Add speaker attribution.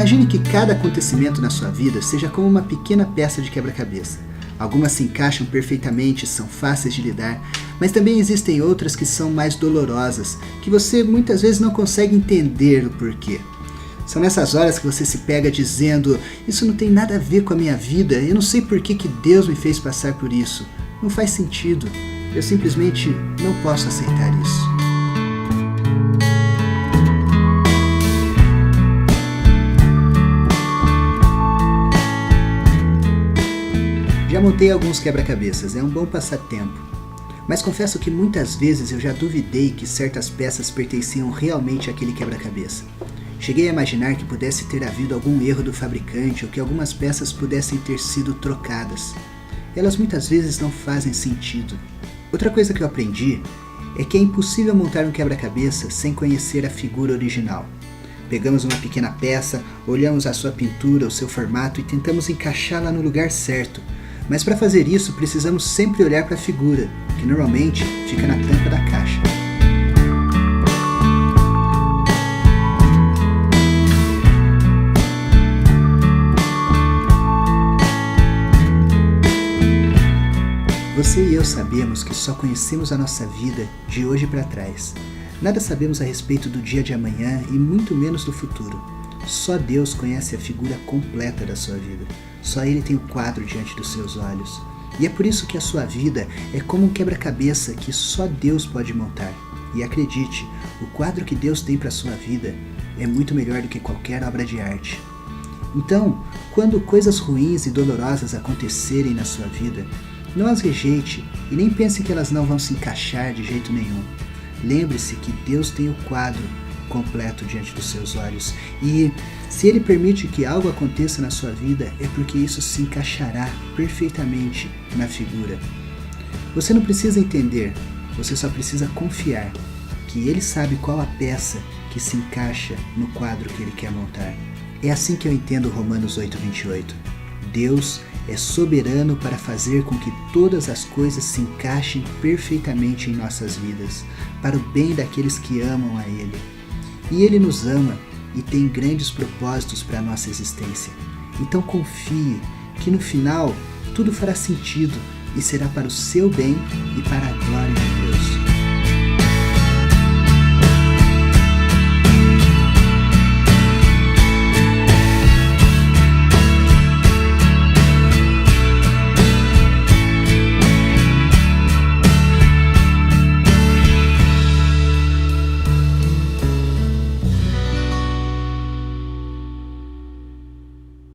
Speaker 1: Imagine que cada acontecimento na sua vida seja como uma pequena peça de quebra-cabeça. Algumas se encaixam perfeitamente, são fáceis de lidar, mas também existem outras que são mais dolorosas, que você muitas vezes não consegue entender o porquê. São nessas horas que você se pega dizendo: isso não tem nada a ver com a minha vida, eu não sei por que Deus me fez passar por isso. Não faz sentido, eu simplesmente não posso aceitar isso. Já montei alguns quebra-cabeças, é um bom passatempo. Mas confesso que muitas vezes eu já duvidei que certas peças pertenciam realmente àquele quebra-cabeça. Cheguei a imaginar que pudesse ter havido algum erro do fabricante ou que algumas peças pudessem ter sido trocadas. Elas muitas vezes não fazem sentido. Outra coisa que eu aprendi é que é impossível montar um quebra-cabeça sem conhecer a figura original. Pegamos uma pequena peça, olhamos a sua pintura, o seu formato e tentamos encaixá-la no lugar certo. Mas para fazer isso, precisamos sempre olhar para a figura, que normalmente fica na tampa da caixa. Você e eu sabemos que só conhecemos a nossa vida de hoje para trás. Nada sabemos a respeito do dia de amanhã e muito menos do futuro. Só Deus conhece a figura completa da sua vida. Só Ele tem o quadro diante dos seus olhos. E é por isso que a sua vida é como um quebra-cabeça que só Deus pode montar. E acredite, o quadro que Deus tem para a sua vida é muito melhor do que qualquer obra de arte. Então, quando coisas ruins e dolorosas acontecerem na sua vida, não as rejeite e nem pense que elas não vão se encaixar de jeito nenhum. Lembre-se que Deus tem o quadro completo diante dos seus olhos e se Ele permite que algo aconteça na sua vida é porque isso se encaixará perfeitamente na figura. Você não precisa entender, você só precisa confiar que Ele sabe qual a peça que se encaixa no quadro que Ele quer montar. É assim que eu entendo Romanos 8:28. Deus é soberano para fazer com que todas as coisas se encaixem perfeitamente em nossas vidas, para o bem daqueles que amam a Ele. E Ele nos ama e tem grandes propósitos para a nossa existência. Então confie que no final tudo fará sentido e será para o seu bem e para a glória de Deus.